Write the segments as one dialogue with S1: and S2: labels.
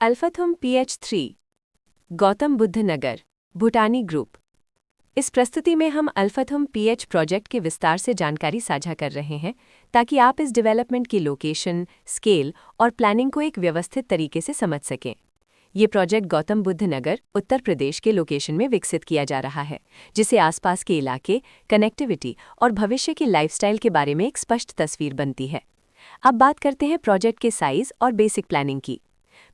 S1: अल्फाथुम PH3 Gautam Buddha नगर भूटानी group. इस प्रस्तुति में हम अल्फाथुम PH प्रोजेक्ट के विस्तार से जानकारी साझा कर रहे हैं ताकि आप इस डेवलपमेंट की लोकेशन, स्केल और प्लानिंग को एक व्यवस्थित तरीके से समझ सकें। ये प्रोजेक्ट गौतम बुद्ध नगर, उत्तर प्रदेश के लोकेशन में विकसित किया जा रहा है, जिससे आसपास के इलाके, कनेक्टिविटी और भविष्य की लाइफस्टाइल के बारे में एक स्पष्ट तस्वीर बनती है। अब बात करते हैं प्रोजेक्ट के साइज और बेसिक प्लानिंग की।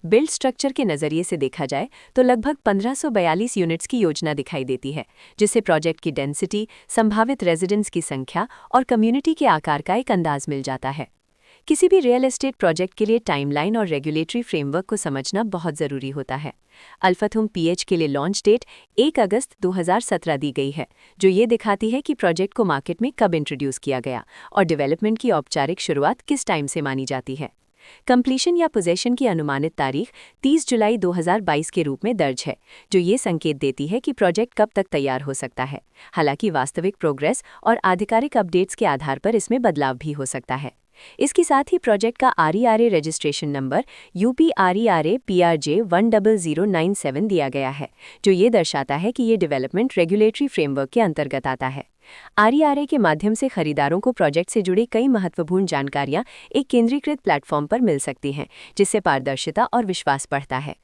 S1: बिल्ड स्ट्रक्चर के नज़रिए से देखा जाए तो लगभग 1542 यूनिट्स की योजना दिखाई देती है, जिससे प्रोजेक्ट की डेंसिटी, संभावित रेजिडेंट्स की संख्या और कम्युनिटी के आकार का एक अंदाज मिल जाता है। किसी भी रियल एस्टेट प्रोजेक्ट के लिए टाइमलाइन और रेगुलेटरी फ्रेमवर्क को समझना बहुत ज़रूरी होता है। अल्फाथुम PH के लिए लॉन्च डेट 1 अगस्त 2017 दी गई है, जो ये दिखाती है कि प्रोजेक्ट को मार्केट में कब इंट्रोड्यूस किया गया और डेवलपमेंट की औपचारिक शुरुआत किस टाइम से मानी जाती है। कंप्लीशन या पोजेशन की अनुमानित तारीख 30 जुलाई 2022 के रूप में दर्ज है, जो ये संकेत देती है कि प्रोजेक्ट कब तक तैयार हो सकता है। हालांकि वास्तविक प्रोग्रेस और आधिकारिक अपडेट्स के आधार पर इसमें बदलाव भी हो सकता है। इसके साथ ही प्रोजेक्ट का RERA registration number UPRERA PRJ 10097 दिया गया है, जो ये दर्शाता है कि ये डेवलपमेंट रेगुलेटरी फ्रेमवर्क के अंतर्गत आता है। RERA के माध्यम से खरीदारों को प्रोजेक्ट से जुड़ी कई महत्वपूर्ण जानकारियां एक केंद्रीकृत प्लेटफॉर्म पर मिल सकती हैं, जिससे पारदर्शिता और विश्वास बढ़ता है।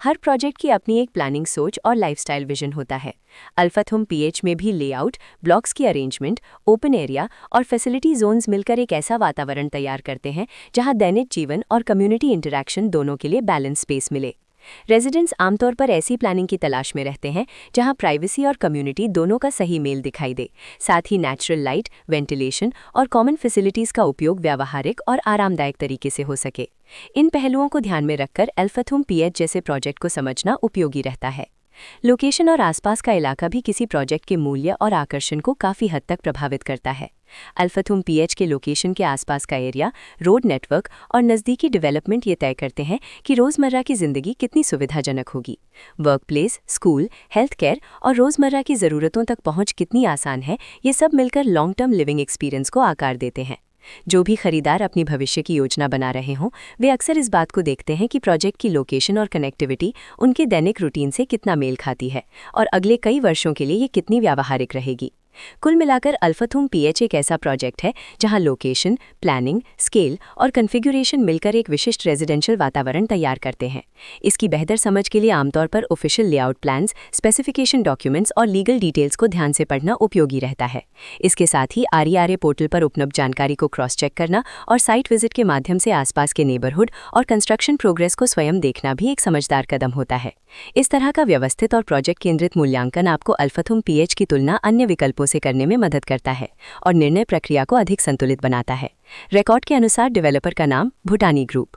S1: हर प्रोजेक्ट की अपनी एक प्लानिंग सोच और लाइफस्टाइल विजन होता है। अल्फाथुम PH में भी लेआउट, ब्लॉक्स की अरेंजमेंट, ओपन एरिया और फैसिलिटी जोन्स मिलकर एक ऐसा वातावरण तैयार करते हैं जहां दैनिक जीवन और कम्युनिटी इंटरैक्शन दोनों के लिए बैलेंस स्पेस मिले। रेजिडेंट्स आमतौर पर ऐसी प्लानिंग की तलाश में रहते हैं जहां प्राइवेसी और कम्युनिटी दोनों का सही मेल दिखाई दे, साथ ही नेचुरल लाइट, वेंटिलेशन और कॉमन फैसिलिटीज़ का उपयोग व्यावहारिक और आरामदायक तरीके से हो सके। इन पहलुओं को ध्यान में रखकर अल्फाथुम PH जैसे प्रोजेक्ट को समझना उपयोगी रहता है। लोकेशन और आसपास का इलाका भी किसी प्रोजेक्ट के मूल्य और आकर्षण को काफ़ी हद तक प्रभावित करता है। अल्फाथुम PH के लोकेशन के आसपास का एरिया, रोड नेटवर्क और नज़दीकी डेवलपमेंट ये तय करते हैं कि रोज़मर्रा की ज़िंदगी कितनी सुविधाजनक होगी। Work place, school, health care और रोज़मर्रा की ज़रूरतों तक पहुँच कितनी आसान है, ये सब मिलकर लॉन्ग टर्म लिविंग एक्सपीरियंस को आकार देते हैं। जो भी खरीदार अपनी भविष्य की योजना बना रहे हों, वे अक्सर इस बात को देखते हैं कि प्रोजेक्ट की लोकेशन और कनेक्टिविटी उनके दैनिक रूटीन से कितना मेल खाती है और अगले कई वर्षों के लिए ये कितनी व्यावहारिक रहेगी। कुल मिलाकर अल्फाथुम PH एक ऐसा प्रोजेक्ट है जहां लोकेशन, प्लानिंग, स्केल और कॉन्फ़िगरेशन मिलकर एक विशिष्ट रेजिडेंशियल वातावरण तैयार करते हैं। इसकी बेहतर समझ के लिए आमतौर पर official layout plans, specification documents और लीगल डिटेल्स को ध्यान से पढ़ना उपयोगी रहता है। इसके साथ ही RERA पोर्टल पर उपलब्ध जानकारी को क्रॉस चेक करना और साइट विजिट के माध्यम से आसपास के नेबरहुड और कंस्ट्रक्शन प्रोग्रेस को स्वयं देखना भी एक समझदार कदम होता है। इस तरह का व्यवस्थित और प्रोजेक्ट केंद्रित मूल्यांकन आपको अल्फाथुम PH की तुलना अन्य विकल्पों से करने में मदद करता है और निर्णय प्रक्रिया को अधिक संतुलित बनाता है। रिकॉर्ड के अनुसार डेवलपर का नाम भूटानी ग्रुप।